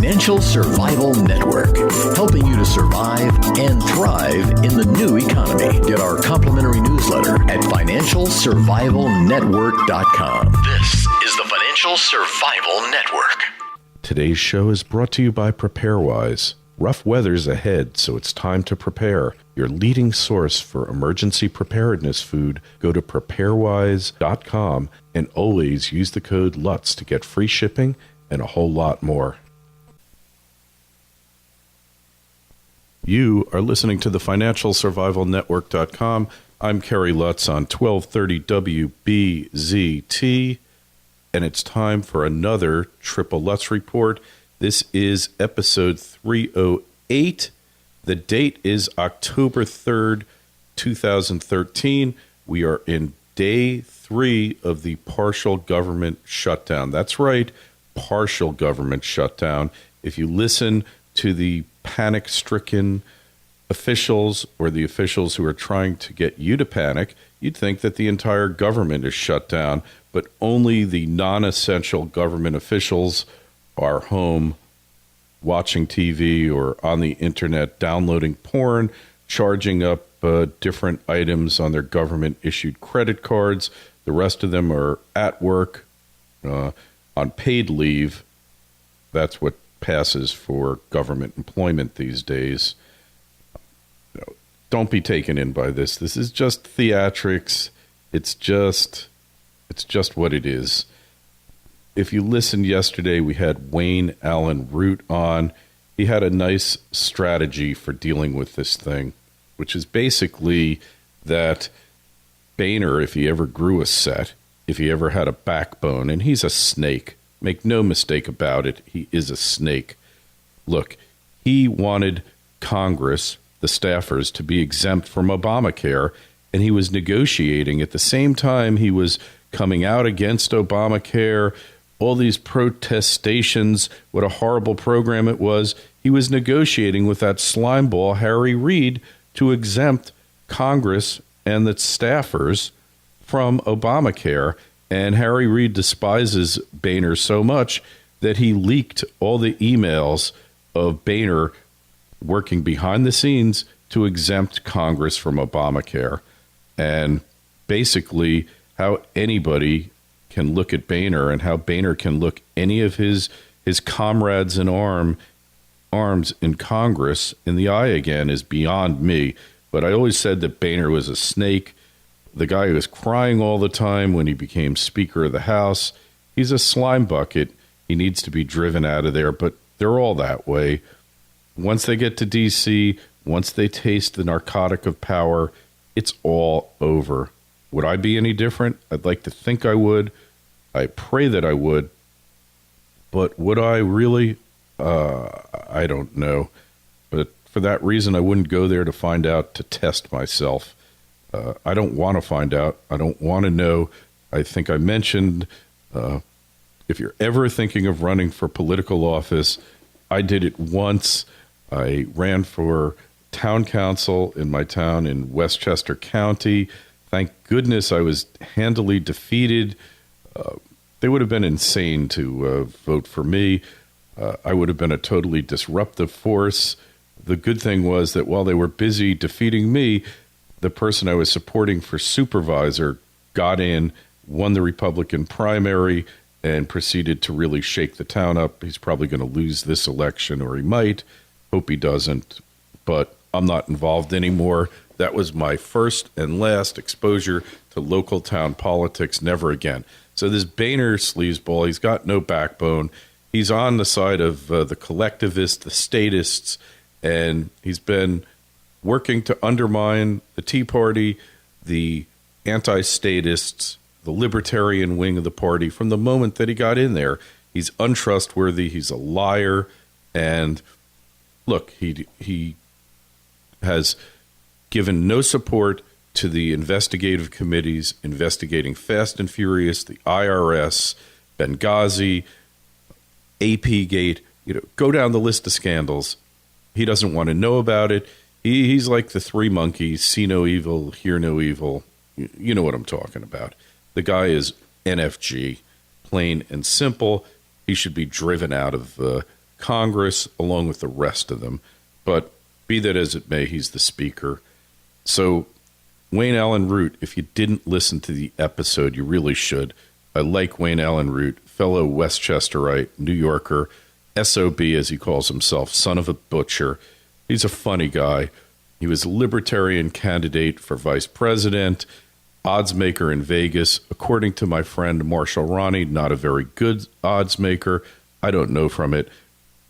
Financial Survival Network, helping you to survive and thrive in the new economy. Get our complimentary newsletter at financialsurvivalnetwork.com. This is the Financial Survival Network. Today's show is brought to you by PrepareWise. Rough weather's ahead, so it's time to prepare. Your leading source for emergency preparedness food. Go to preparewise.com and always use the code Lutz to get free shipping and a whole lot more. You are listening to the FinancialSurvivalNetwork.com. I'm Kerry Lutz on 1230 WBZT, and it's time for another Triple Lutz Report. This is episode 308. The date is October 3rd, 2013. We are in day 3 of the partial government shutdown. That's right, partial government shutdown. If you listen to the panic-stricken officials or the officials who are trying to get you to panic, you'd think that the entire government is shut down, but only the non-essential government officials are home watching TV or on the internet, downloading porn, charging up different items on their government-issued credit cards. The rest of them are at work on paid leave. That's what passes for government employment these days. Don't be taken in by this. This is just theatrics. It's just what it is. If you listened yesterday, we had Wayne Allen Root on. He had a nice strategy for dealing with this thing, which is basically that Boehner, if he ever grew a set, if he ever had a backbone, and he's a snake, make no mistake about it, he is a snake. Look, he wanted Congress, the staffers, to be exempt from Obamacare, and he was negotiating. At the same time, he was coming out against Obamacare, all these protestations, what a horrible program it was. He was negotiating with that slimeball, Harry Reid, to exempt Congress and the staffers from Obamacare. And Harry Reid despises Boehner so much that he leaked all the emails of Boehner working behind the scenes to exempt Congress from Obamacare. And basically how anybody can look at Boehner and how Boehner can look any of his comrades in arms in Congress in the eye again is beyond me. But I always said that Boehner was a snake. The guy who was crying all the time when he became Speaker of the House, he's a slime bucket. He needs to be driven out of there, but they're all that way. Once they get to D.C., once they taste the narcotic of power, it's all over. Would I be any different? I'd like to think I would. I pray that I would. But would I really? I don't know. But for that reason, I wouldn't go there to find out, to test myself. I don't want to find out. I don't want to know. I think I mentioned, if you're ever thinking of running for political office, I did it once. I ran for town council in my town in Westchester County. Thank goodness I was handily defeated. They would have been insane to vote for me. I would have been a totally disruptive force. The good thing was that while they were busy defeating me, the person I was supporting for supervisor got in, won the Republican primary, and proceeded to really shake the town up. He's probably going to lose this election, or he might. Hope he doesn't. But I'm not involved anymore. That was my first and last exposure to local town politics. Never again. So this Boehner sleazeball, he's got no backbone. He's on the side of the collectivists, the statists, and he's been working to undermine the Tea Party, the anti-statists, the libertarian wing of the party from the moment that he got in there. He's untrustworthy. He's a liar. And look, he has given no support to the investigative committees investigating Fast and Furious, the IRS, Benghazi, AP Gate. Go down the list of scandals. He doesn't want to know about it. He's like the three monkeys: see no evil, hear no evil. You know what I'm talking about. The guy is NFG, plain and simple. He should be driven out of Congress along with the rest of them. But be that as it may, he's the speaker. So Wayne Allen Root, if you didn't listen to the episode, you really should. I like Wayne Allen Root, fellow Westchesterite, New Yorker, SOB as he calls himself, son of a butcher. He's a funny guy. He was a libertarian candidate for vice president, odds maker in Vegas. According to my friend Marshall Ronnie, not a very good odds maker. I don't know from it.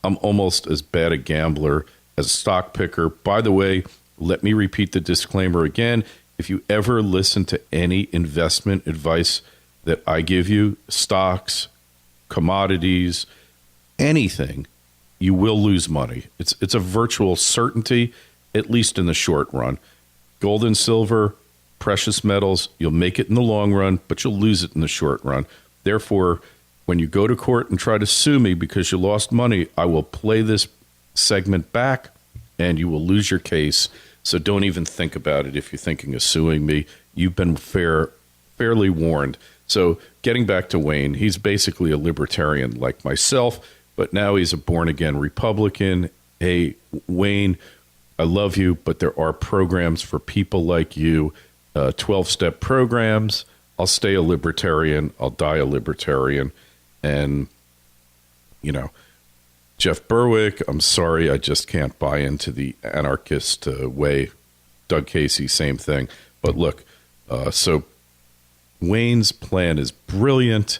I'm almost as bad a gambler as a stock picker. By the way, let me repeat the disclaimer again. If you ever listen to any investment advice that I give you, stocks, commodities, anything, you will lose money. It's a virtual certainty, at least in the short run. Gold and silver, precious metals, you'll make it in the long run, but you'll lose it in the short run. Therefore, when you go to court and try to sue me because you lost money, I will play this segment back and you will lose your case. So don't even think about it if you're thinking of suing me. You've been fairly warned. So getting back to Wayne, he's basically a libertarian like myself, but now he's a born-again Republican. Hey, Wayne, I love you, but there are programs for people like you, 12-step programs. I'll stay a libertarian. I'll die a libertarian. And, you know, Jeff Berwick, I'm sorry, I just can't buy into the anarchist way. Doug Casey, same thing. But look, so Wayne's plan is brilliant,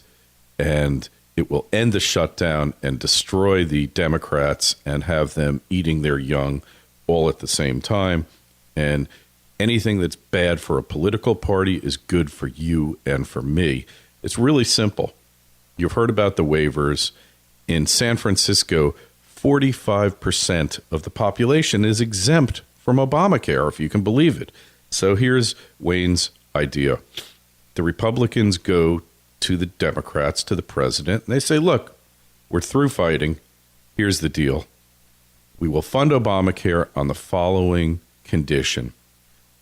and it will end the shutdown and destroy the Democrats and have them eating their young all at the same time. And anything that's bad for a political party is good for you and for me. It's really simple. You've heard about the waivers. In San Francisco, 45% of the population is exempt from Obamacare, if you can believe it. So here's Wayne's idea. The Republicans go to the Democrats, to the president, and they say, look, we're through fighting. Here's the deal. We will fund Obamacare on the following condition.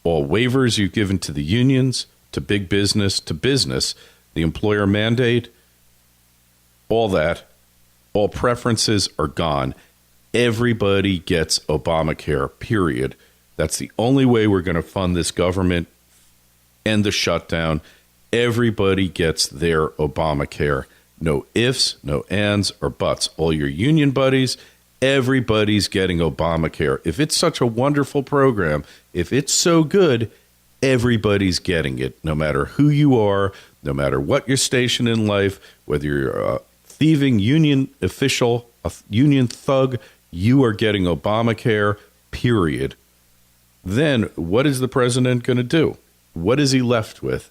All waivers you've given to the unions, to big business, to business, the employer mandate, all that, all preferences are gone. Everybody gets Obamacare, period. That's the only way we're going to fund this government, end the shutdown. Everybody gets their Obamacare. No ifs, no ands, or buts. All your union buddies, everybody's getting Obamacare. If it's such a wonderful program, if it's so good, everybody's getting it, no matter who you are, no matter what your station in life, whether you're a thieving union official, a union thug, you are getting Obamacare, period. Then what is the president going to do? What is he left with?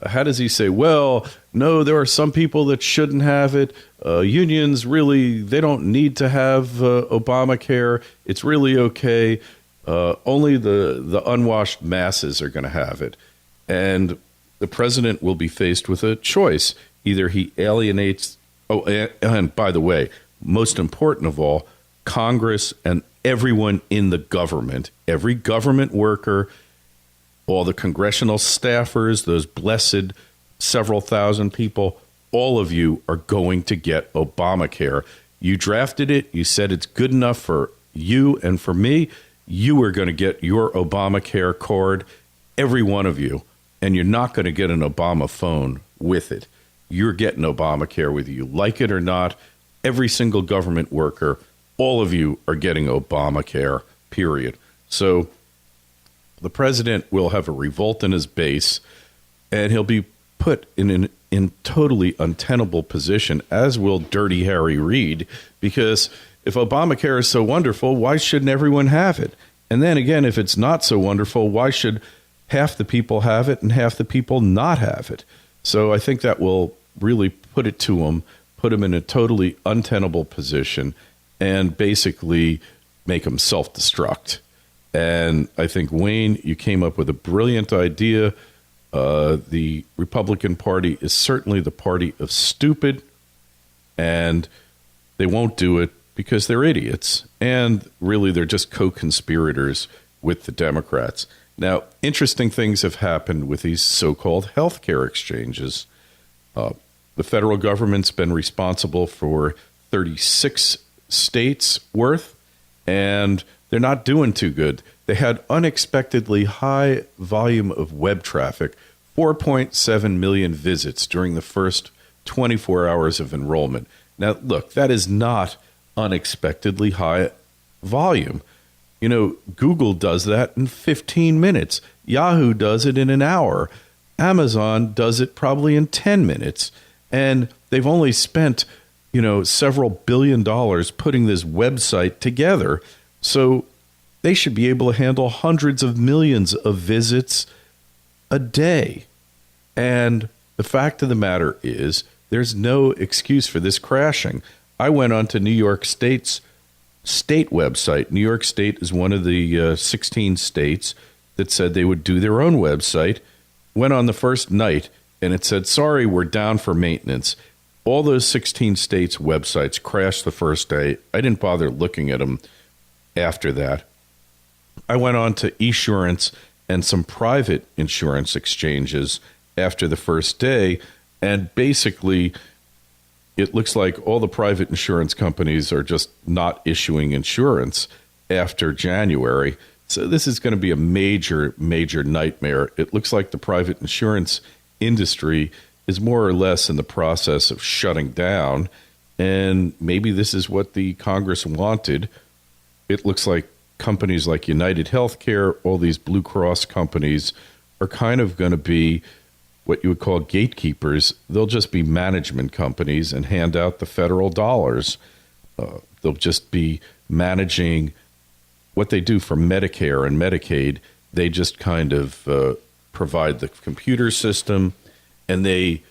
How does he say, well, no, there are some people that shouldn't have it. Unions really, they don't need to have Obamacare. It's really okay. Only the unwashed masses are going to have it. And the president will be faced with a choice. Either he alienates, and by the way, most important of all, Congress and everyone in the government, every government worker, all the congressional staffers, those blessed several thousand people, all of you are going to get Obamacare. You drafted it. You said it's good enough for you and for me. You are going to get your Obamacare card, every one of you, and you're not going to get an Obama phone with it. You're getting Obamacare whether you like it or not. Every single government worker, all of you are getting Obamacare, period. So the president will have a revolt in his base, and he'll be put in an totally untenable position, as will Dirty Harry Reid, because if Obamacare is so wonderful, why shouldn't everyone have it? And then again, if it's not so wonderful, why should half the people have it and half the people not have it? So I think that will really put it to him, put him in a totally untenable position, and basically make him self-destruct. And I think, Wayne, you came up with a brilliant idea. The Republican Party is certainly the party of stupid, and they won't do it because they're idiots. And really, they're just co-conspirators with the Democrats. Now, interesting things have happened with these so-called health care exchanges. The federal government's been responsible for 36 states worth, and they're not doing too good. They had unexpectedly high volume of web traffic, 4.7 million visits during the first 24 hours of enrollment. Now, look, that is not unexpectedly high volume. You know, Google does that in 15 minutes. Yahoo does it in an hour. Amazon does it probably in 10 minutes. And they've only spent, several $billion putting this website together. So they should be able to handle hundreds of millions of visits a day. And the fact of the matter is, there's no excuse for this crashing. I went on to New York State's state website. New York State is one of the 16 states that said they would do their own website. Went on the first night, and it said, sorry, we're down for maintenance. All those 16 states' websites crashed the first day. I didn't bother looking at them after that. I went on to Esurance and some private insurance exchanges after the first day, and basically, it looks like all the private insurance companies are just not issuing insurance after January. So this is going to be a major, major nightmare. It looks like the private insurance industry is more or less in the process of shutting down, and maybe this is what the Congress wanted. It looks like companies like United Healthcare, all these Blue Cross companies, are kind of going to be what you would call gatekeepers. They'll just be management companies and hand out the federal dollars. They'll just be managing what they do for Medicare and Medicaid. They just kind of provide the computer system, and they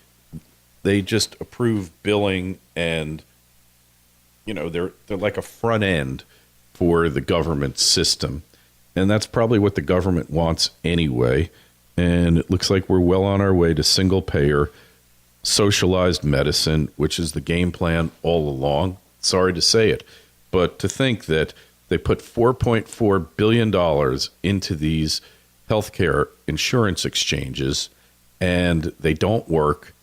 just approve billing, and they're like a front end for the government system. And that's probably what the government wants anyway. And it looks like we're well on our way to single-payer, socialized medicine, which is the game plan all along. Sorry to say it, but to think that they put $4.4 billion into these healthcare insurance exchanges and they don't work.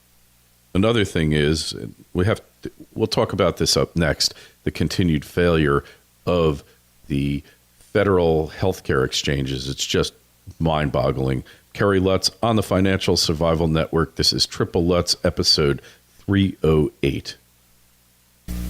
Another thing is, we'll talk about this up next, the continued failure of the federal healthcare exchanges. It's just mind-boggling. Kerry Lutz on the Financial Survival Network. This is Triple Lutz, episode 308.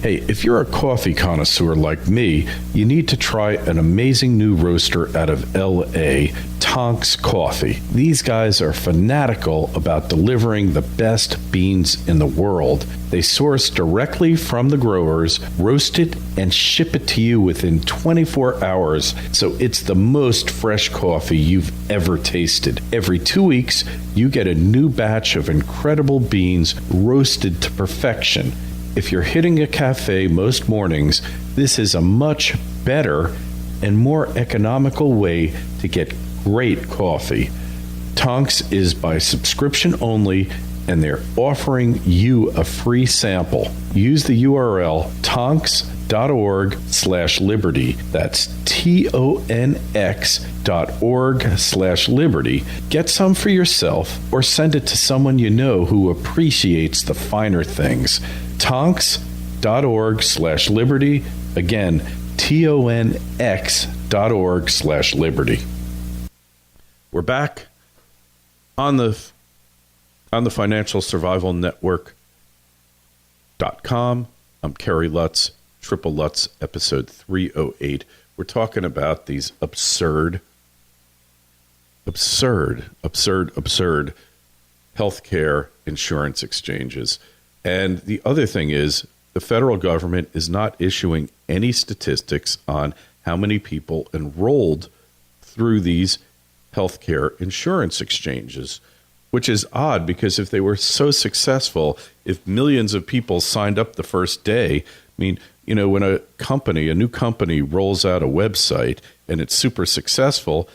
Hey, if you're a coffee connoisseur like me, you need to try an amazing new roaster out of L.A., Tonks Coffee. These guys are fanatical about delivering the best beans in the world. They source directly from the growers, roast it, and ship it to you within 24 hours, so it's the most fresh coffee you've ever tasted. Every 2 weeks, you get a new batch of incredible beans roasted to perfection. If you're hitting a cafe most mornings, this is a much better and more economical way to get great coffee. Tonks is by subscription only, and they're offering you a free sample. Use the URL tonks.org/liberty. That's TONX.org/liberty. Get some for yourself or send it to someone you know who appreciates the finer things. Tonks.org/liberty. Again, TONX.org/liberty. We're back on the Financial Survival Network.com. I'm Kerry Lutz, Triple Lutz, episode 308. We're talking about these absurd healthcare insurance exchanges. And the other thing is, the federal government is not issuing any statistics on how many people enrolled through these healthcare insurance exchanges, which is odd because if they were so successful, if millions of people signed up the first day, I mean, when a new company rolls out a website and it's super successful,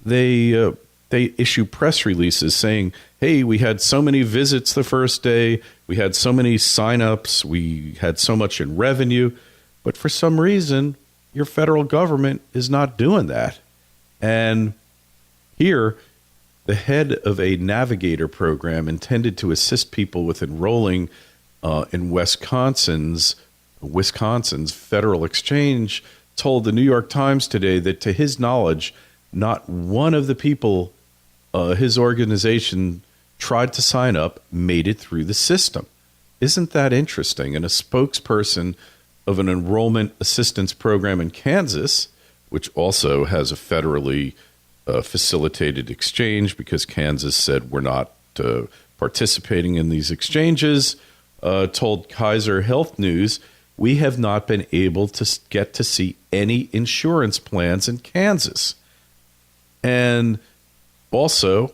they issue press releases saying, hey, we had so many visits the first day, we had so many signups, we had so much in revenue. But for some reason, your federal government is not doing that. And here, the head of a navigator program intended to assist people with enrolling in Wisconsin's Wisconsin's Federal Exchange told the New York Times today that, to his knowledge, not one of the people his organization tried to sign up made it through the system. Isn't that interesting? And a spokesperson of an enrollment assistance program in Kansas, which also has a federally facilitated exchange because Kansas said we're not participating in these exchanges, told Kaiser Health News, we have not been able to get to see any insurance plans in Kansas. And also,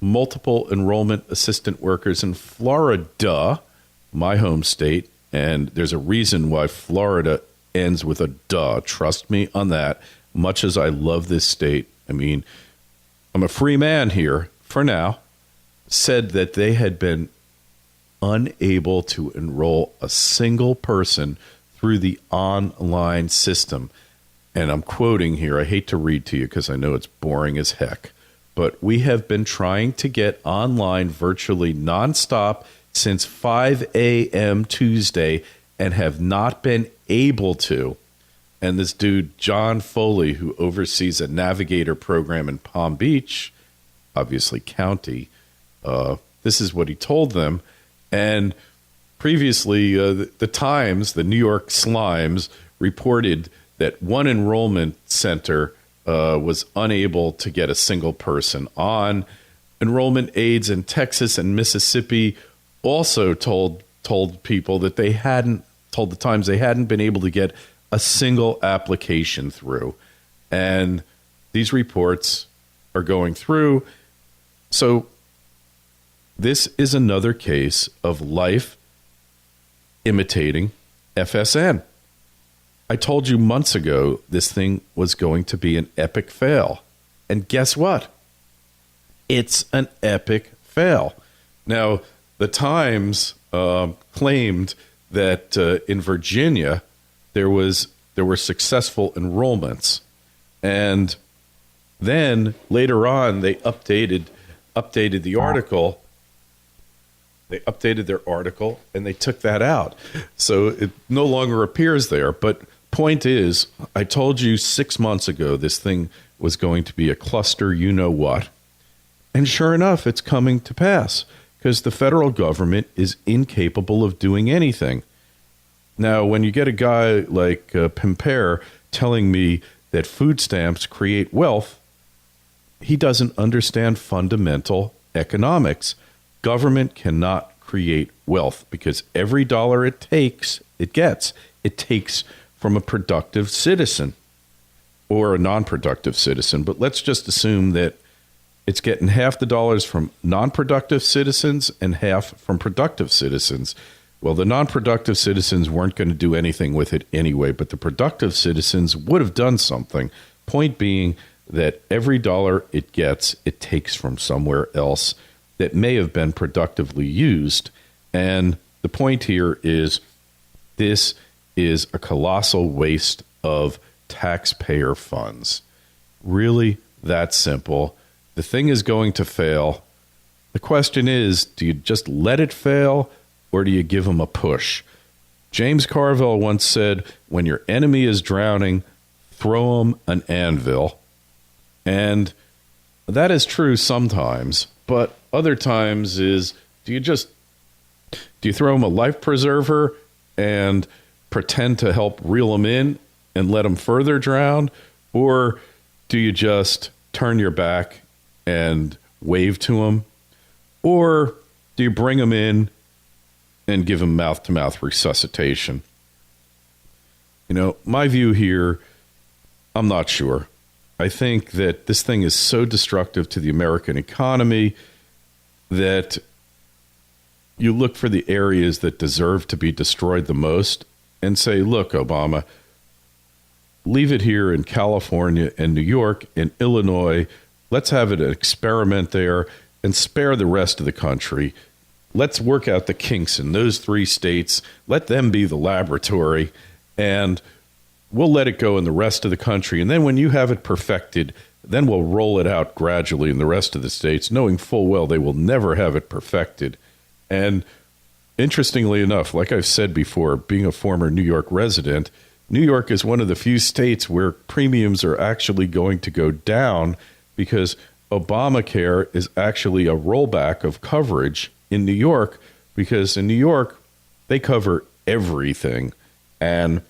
multiple enrollment assistant workers in Florida, my home state, and there's a reason why Florida ends with a duh. Trust me on that. Much as I love this state, I mean, I'm a free man here for now, said that they had been unable to enroll a single person through the online system. And I'm quoting here. I hate to read to you because I know it's boring as heck. But we have been trying to get online virtually nonstop since 5 a.m. Tuesday and have not been able to. And this dude, John Foley, who oversees a navigator program in Palm Beach, obviously county, this is what he told them. And previously, the Times, the New York Slimes, reported that one enrollment center was unable to get a single person on. Enrollment aides in Texas and Mississippi also told people that they hadn't, told the Times they hadn't been able to get a single application through. And these reports are going through. So this is another case of life imitating FSN. I told you months ago this thing was going to be an epic fail. And guess what? It's an epic fail. Now, the Times claimed that in Virginia there were successful enrollments. And then later on they updated the article. They updated their article and they took that out. So it no longer appears there. But point is, I told you 6 months ago this thing was going to be a cluster you-know-what. And sure enough, it's coming to pass because the federal government is incapable of doing anything. Now, when you get a guy like Pimper telling me that food stamps create wealth, he doesn't understand fundamental economics. Government cannot create wealth because every dollar it takes from a productive citizen or a non-productive citizen. But let's just assume that it's getting half the dollars from non-productive citizens and half from productive citizens. Well, the non-productive citizens weren't going to do anything with it anyway, but the productive citizens would have done something. Point being that every dollar it gets, it takes from somewhere else that may have been productively used. And the point here is this is a colossal waste of taxpayer funds. Really that simple. The thing is going to fail. The question is, do you just let it fail or do you give them a push? James Carville once said, when your enemy is drowning, throw him an anvil. And that is true sometimes, but other times is, do you throw him a life preserver and pretend to help reel him in and let him further drown? Or do you just turn your back and wave to him? Or do you bring him in and give him mouth-to-mouth resuscitation? You know, my view here, I'm not sure. I think that this thing is so destructive to the American economy that you look for the areas that deserve to be destroyed the most and say, look, Obama, leave it here in California and New York and Illinois. Let's have an experiment there and spare the rest of the country. Let's work out the kinks in those 3 states. Let them be the laboratory, and we'll let it go in the rest of the country. And then when you have it perfected, then we'll roll it out gradually in the rest of the states, knowing full well they will never have it perfected. And interestingly enough, like I've said before, being a former New York resident, New York is one of the few states where premiums are actually going to go down because Obamacare is actually a rollback of coverage in New York, because in New York, they cover everything. And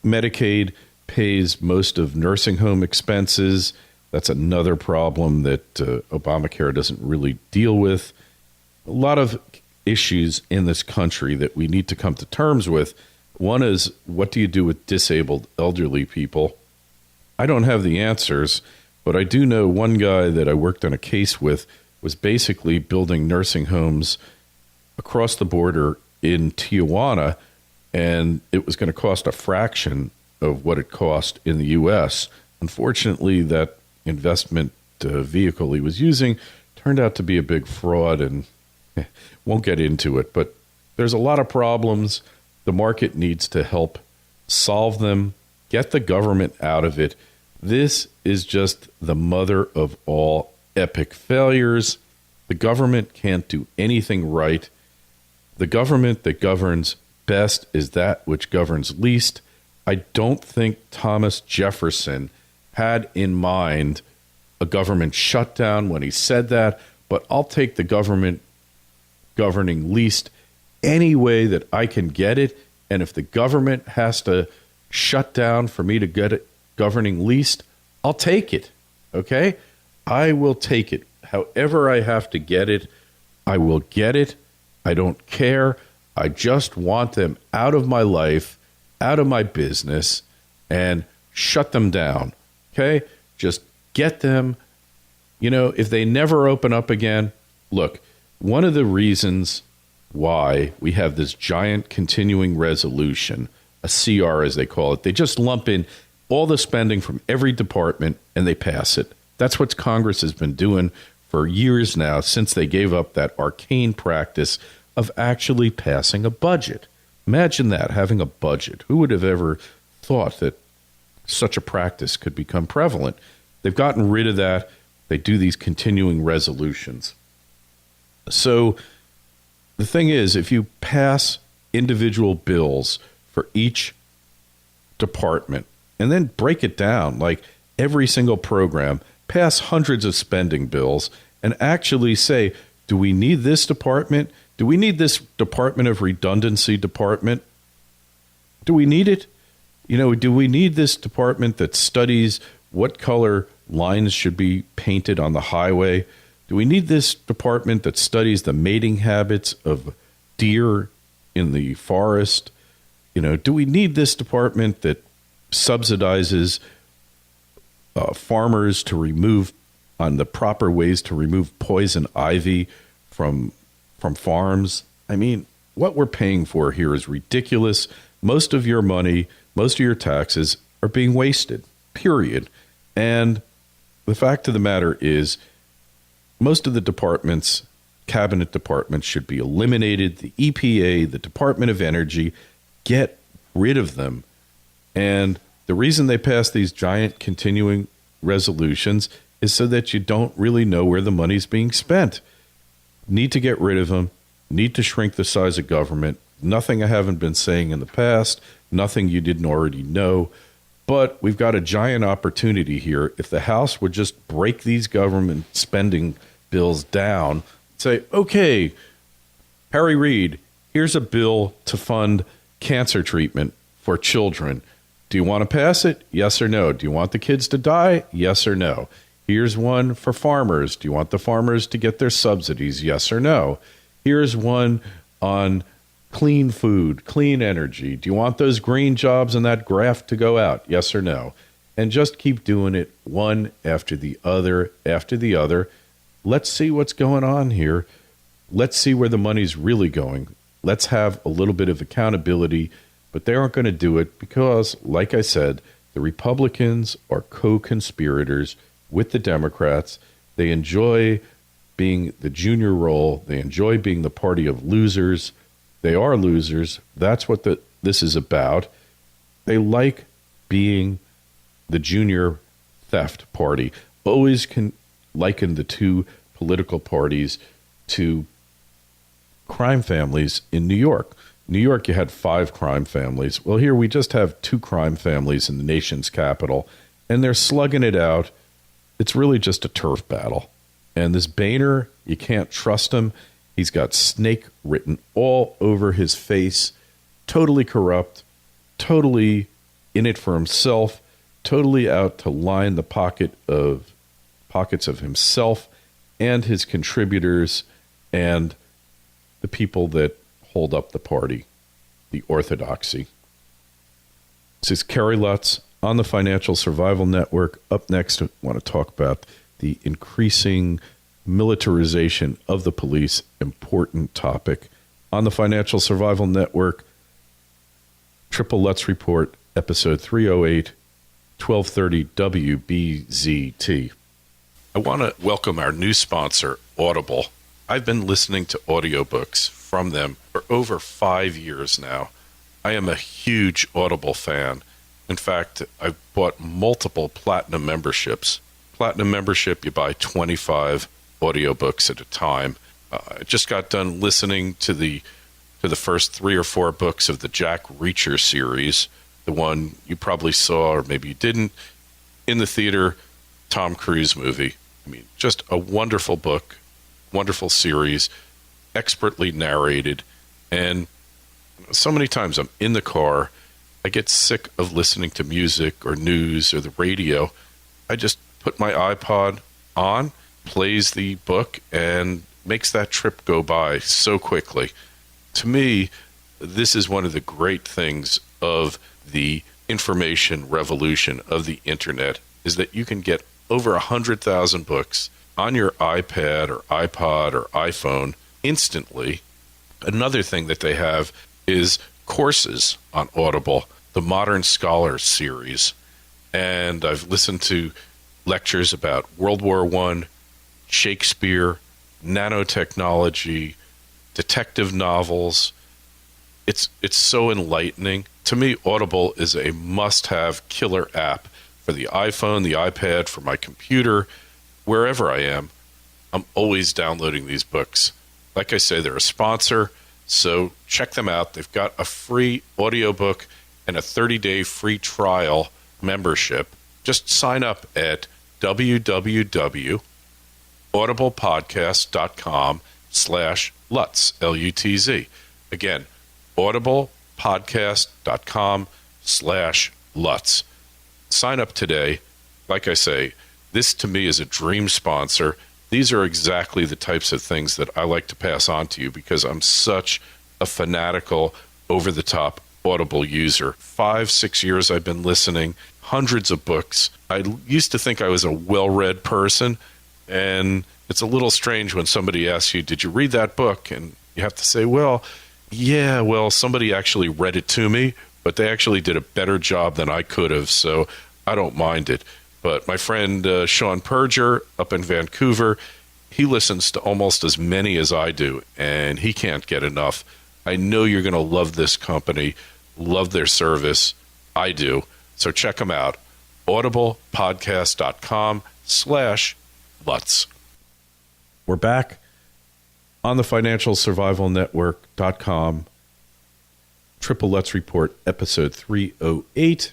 Medicaid pays most of nursing home expenses. That's another problem that Obamacare doesn't really deal with. A lot of issues in this country that we need to come to terms with. One is, what do you do with disabled elderly people? I don't have the answers, but I do know one guy that I worked on a case with was basically building nursing homes across the border in Tijuana, and it was going to cost a fraction of what it cost in the U.S. Unfortunately, that investment vehicle he was using turned out to be a big fraud, and won't get into it. But there's a lot of problems. The market needs to help solve them, get the government out of it. This is just the mother of all epic failures. The government can't do anything right. The government that governs best is that which governs least. I don't think Thomas Jefferson had in mind a government shutdown when he said that, but I'll take the government governing least any way that I can get it. And if the government has to shut down for me to get it governing least, I'll take it. Okay? I will take it. However I have to get it, I will get it. I don't care. I just want them out of my life, out of my business, and shut them down. Okay? Just get them. You know, if they never open up again, look, one of the reasons why we have this giant continuing resolution, a CR as they call it, they just lump in all the spending from every department and they pass it. That's what Congress has been doing for years now, since they gave up that arcane practice of actually passing a budget. Imagine that, having a budget. Who would have ever thought that such a practice could become prevalent? They've gotten rid of that. They do these continuing resolutions. So the thing is, if you pass individual bills for each department and then break it down, like every single program, pass hundreds of spending bills and actually say, do we need this department? Do we need this Department of Redundancy department? Do we need it? You know, do we need this department that studies what color lines should be painted on the highway? Do we need this department that studies the mating habits of deer in the forest? You know, do we need this department that subsidizes farmers to remove on the proper ways to remove poison ivy from farms? I mean, what we're paying for here is ridiculous. Most of your money, most of your taxes are being wasted, period. And the fact of the matter is, most of the departments, cabinet departments, should be eliminated. The EPA, the Department of Energy, get rid of them. And the reason they pass these giant continuing resolutions is so that you don't really know where the money's being spent. Need to get rid of them. Need to shrink the size of government. Nothing I haven't been saying in the past. Nothing you didn't already know. But we've got a giant opportunity here. If the House would just break these government spending bills down, say, okay, Harry Reid, here's a bill to fund cancer treatment for children. Do you want to pass it? Yes or no? Do you want the kids to die? Yes or no? Here's one for farmers. Do you want the farmers to get their subsidies? Yes or no? Here's one on clean food, clean energy. Do you want those green jobs and that graft to go out? Yes or no? And just keep doing it one after the other after the other. Let's see what's going on here. Let's see where the money's really going. Let's have a little bit of accountability, but they aren't going to do it because, like I said, the Republicans are co-conspirators with the Democrats. They enjoy being the junior role. They enjoy being the party of losers. They are losers. That's what this is about. They like being the junior theft party. Always can liken the two political parties to crime families in New York. New York, you had 5 crime families. Well, here we just have 2 crime families in the nation's capital, and they're slugging it out. It's really just a turf battle. And this Boehner, you can't trust him. He's got snake written all over his face, totally corrupt, totally in it for himself, totally out to line the pockets of himself and his contributors and the people that hold up the party, the orthodoxy. This is Kerry Lutz on the Financial Survival Network. Up next, I want to talk about the increasing militarization of the police, important topic. On the Financial Survival Network, Triple Lutz Report, episode 308, 1230 WBZT. I want to welcome our new sponsor, Audible. I've been listening to audiobooks from them for over 5 years now. I am a huge Audible fan. In fact, I've bought multiple platinum memberships. Platinum membership, you buy 25 audiobooks at a time. I just got done listening to the first 3 or 4 books of the Jack Reacher series, the one you probably saw or maybe you didn't in the theater, Tom Cruise movie. I mean, just a wonderful book, wonderful series, expertly narrated. And so many times I'm in the car, I get sick of listening to music or news or the radio. I just put my iPod on, plays the book, and makes that trip go by so quickly. To me, this is one of the great things of the information revolution of the internet, is that you can get over 100,000 books on your iPad or iPod or iPhone instantly. Another thing that they have is courses on Audible, the Modern Scholar series. And I've listened to lectures about World War I, Shakespeare, nanotechnology, detective novels. It's so enlightening. To me, Audible is a must-have killer app for the iPhone, the iPad, for my computer, wherever I am. I'm always downloading these books. Like I say, they're a sponsor, so check them out. They've got a free audiobook and a 30-day free trial membership. Just sign up at www.audiblepodcast.com/Lutz, L-U-T-Z. Again, audiblepodcast.com/Lutz. Sign up today. Like I say, this to me is a dream sponsor. These are exactly the types of things that I like to pass on to you because I'm such a fanatical, over-the-top Audible user. 5-6 years I've been listening, hundreds of books. I used to think I was a well-read person, and it's a little strange when somebody asks you, did you read that book? And you have to say, well, somebody actually read it to me, but they actually did a better job than I could have, so I don't mind it. But my friend Sean Perger up in Vancouver, he listens to almost as many as I do, and he can't get enough. I know you're going to love this company, love their service. I do. So check them out. audiblepodcast.com/Lutz. We're back on the financialsurvivalnetwork.com. Triple Lutz Report, episode 308.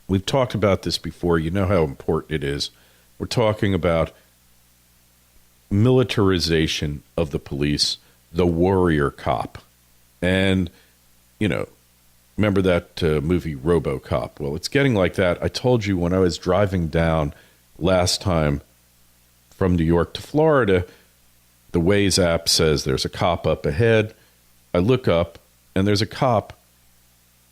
We've talked about this before. You know how important it is. We're talking about militarization of the police, the warrior cop. And, remember that movie RoboCop? Well, it's getting like that. I told you when I was driving down last time from New York to Florida, the Waze app says there's a cop up ahead. I look up, and there's a cop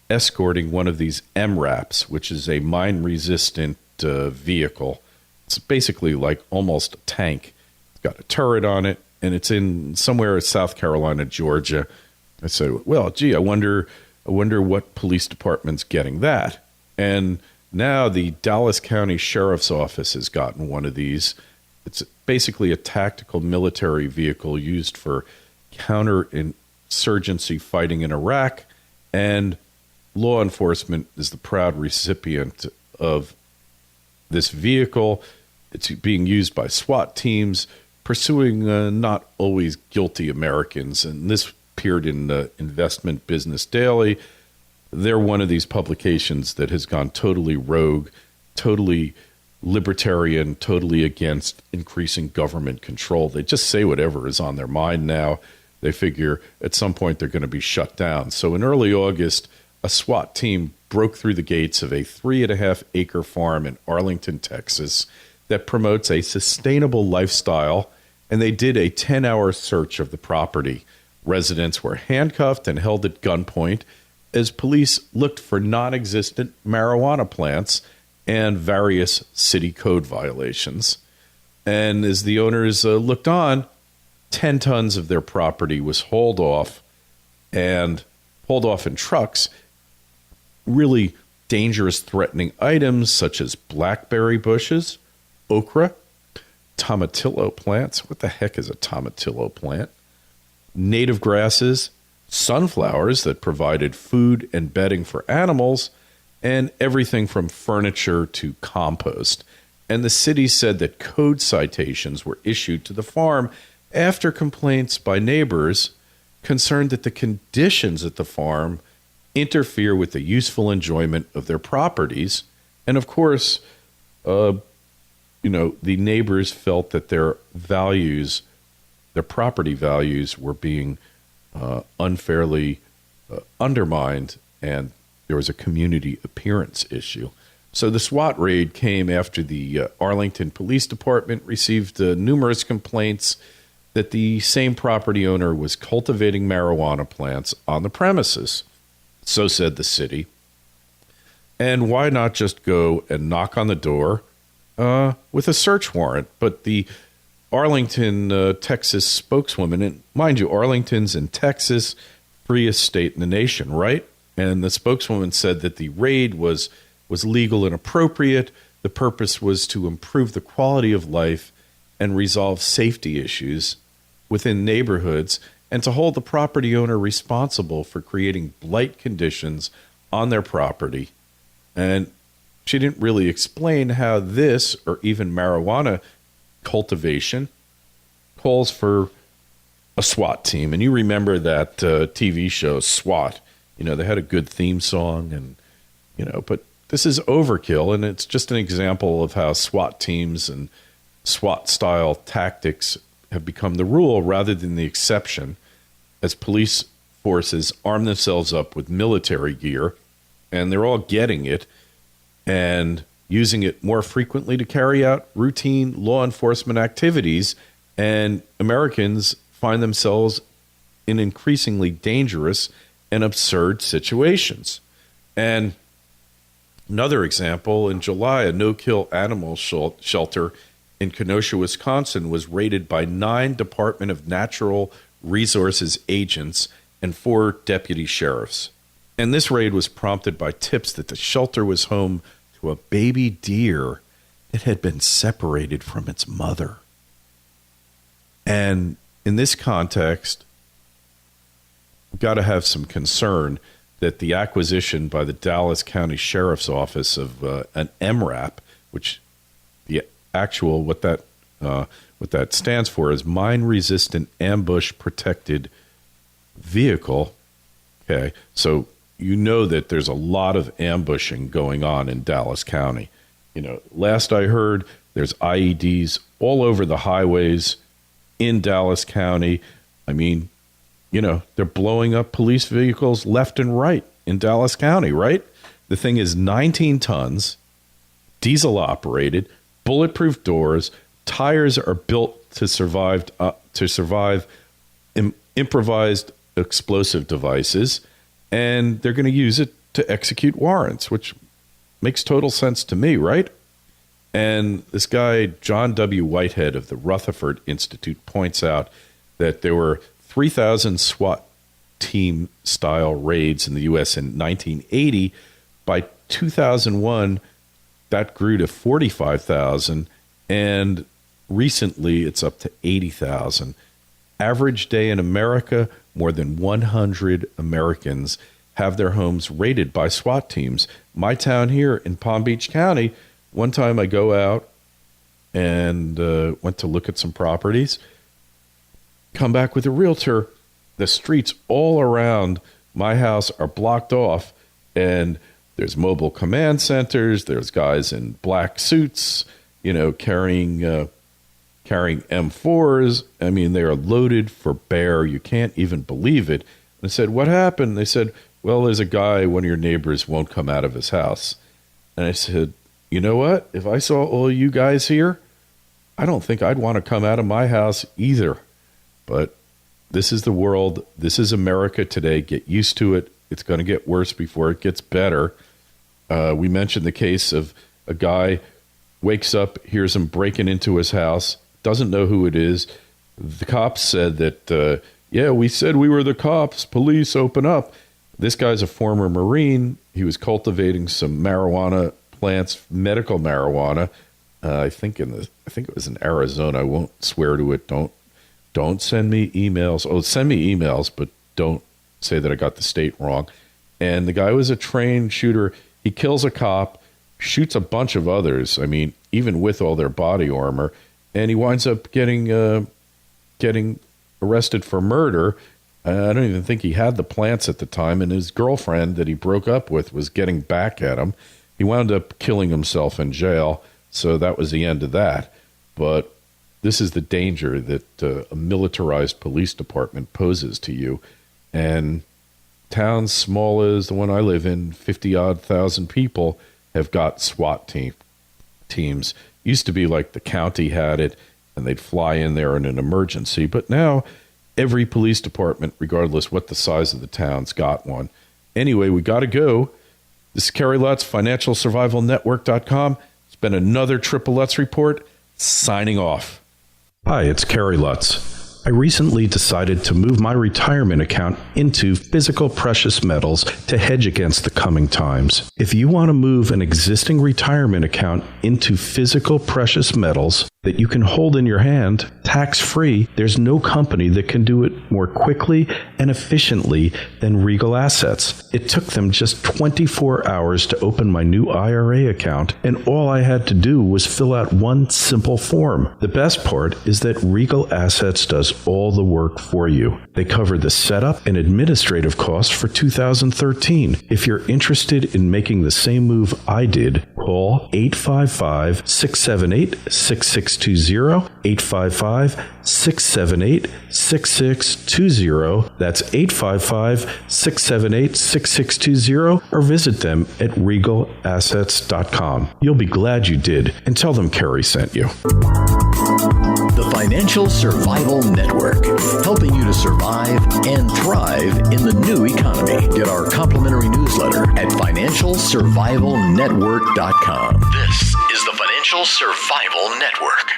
escorting one of these MRAPs, which is a mine-resistant vehicle. It's basically like almost a tank. It's got a turret on it, and it's in somewhere in South Carolina, Georgia. I said, well, gee, I wonder what police department's getting that. And now the Dallas County Sheriff's Office has gotten one of these. It's basically a tactical military vehicle used for counterinsurgency fighting in Iraq, and law enforcement is the proud recipient of this vehicle. It's being used by SWAT teams pursuing not always guilty Americans. And this appeared in Investment Business Daily. They're one of these publications that has gone totally rogue, totally libertarian, totally against increasing government control. They just say whatever is on their mind now. They figure at some point they're going to be shut down. So in early August, a SWAT team broke through the gates of a 3.5-acre farm in Arlington, Texas, that promotes a sustainable lifestyle, and they did a 10-hour search of the property. Residents were handcuffed and held at gunpoint as police looked for non-existent marijuana plants and various city code violations. And as the owners looked on, 10 tons of their property was hauled off in trucks. Really dangerous, threatening items such as blackberry bushes, okra, tomatillo plants. What the heck is a tomatillo plant? Native grasses, sunflowers that provided food and bedding for animals, and everything from furniture to compost. And the city said that code citations were issued to the farm after complaints by neighbors concerned that the conditions at the farm interfere with the useful enjoyment of their properties. And of course, the neighbors felt that their property values were being unfairly undermined, and there was a community appearance issue. So the SWAT raid came after the Arlington Police Department received numerous complaints that the same property owner was cultivating marijuana plants on the premises. So said the city. And why not just go and knock on the door with a search warrant? But the Arlington, Texas spokeswoman, and mind you, Arlington's in Texas, freest state in the nation, right? And the spokeswoman said that the raid was legal and appropriate. The purpose was to improve the quality of life and resolve safety issues within neighborhoods, and to hold the property owner responsible for creating blight conditions on their property. And she didn't really explain how this, or even marijuana cultivation, calls for a SWAT team. And you remember that TV show, SWAT. They had a good theme song, and, but this is overkill, and it's just an example of how SWAT teams and SWAT-style tactics have become the rule rather than the exception, as police forces arm themselves up with military gear, and they're all getting it and using it more frequently to carry out routine law enforcement activities, and Americans find themselves in increasingly dangerous and absurd situations. And another example, in July, a no-kill animal shelter in Kenosha, Wisconsin, was raided by 9 Department of Natural Resources agents and 4 deputy sheriffs. And this raid was prompted by tips that the shelter was home to a baby deer that had been separated from its mother. And in this context, we've got to have some concern that the acquisition by the Dallas County Sheriff's Office of an MRAP, which the actual what that stands for is mine-resistant ambush-protected vehicle. Okay, so that there's a lot of ambushing going on in Dallas County. Last I heard, there's IEDs all over the highways in Dallas County. I mean, they're blowing up police vehicles left and right in Dallas County, right? The thing is 19 tons, diesel operated, bulletproof doors, tires are built to survive improvised explosive devices, and they're going to use it to execute warrants, which makes total sense to me, right? And this guy, John W. Whitehead of the Rutherford Institute, points out that there were 3,000 SWAT team-style raids in the U.S. in 1980. By 2001, that grew to 45,000, and recently it's up to 80,000. Average day in America, more than 100 Americans have their homes raided by SWAT teams. My town here in Palm Beach County, one time I go out and went to look at some properties. Come back with a realtor. The streets all around my house are blocked off, and there's mobile command centers. There's guys in black suits, carrying M4s. I mean, they are loaded for bear. You can't even believe it. And I said, what happened? They said, well, there's a guy, one of your neighbors won't come out of his house. And I said, you know what? If I saw all you guys here, I don't think I'd want to come out of my house either. But this is the world. This is America today. Get used to it. It's going to get worse before it gets better. We mentioned the case of a guy wakes up, hears him breaking into his house, doesn't know who it is. The cops said that, we said we were the cops. Police, open up. This guy's a former Marine. He was cultivating some marijuana plants, medical marijuana. I think it was in Arizona. I won't swear to it. Don't send me emails. Oh, send me emails, but don't say that I got the state wrong. And the guy was a trained shooter. He kills a cop, shoots a bunch of others. I mean, even with all their body armor, and he winds up getting arrested for murder. I don't even think he had the plants at the time, and his girlfriend that he broke up with was getting back at him. He wound up killing himself in jail, so that was the end of that. But this is the danger that a militarized police department poses to you. And towns small as the one I live in, 50-odd thousand people, have got SWAT teams. Used to be like the county had it, and they'd fly in there in an emergency. But now every police department, regardless what the size of the town's got one. Anyway, we got to go. This is Kerry Lutz, FinancialSurvivalNetwork.com. It's been another Triple Lutz Report, signing off. Hi, it's Kerry Lutz. I recently decided to move my retirement account into physical precious metals to hedge against the coming times. If you want to move an existing retirement account into physical precious metals that you can hold in your hand, tax-free, there's no company that can do it more quickly and efficiently than Regal Assets. It took them just 24 hours to open my new IRA account, and all I had to do was fill out one simple form. The best part is that Regal Assets does all the work for you. They cover the setup and administrative costs for 2013. If you're interested in making the same move I did, call 855-678-6620, 855-678-6620. That's 855-678-6620, or visit them at regalassets.com. You'll be glad you did, and tell them Kerry sent you. The Financial Survival Network, helping you to survive and thrive in the new economy. Get our complimentary newsletter at FinancialSurvivalNetwork.com. This is the Financial Survival Network.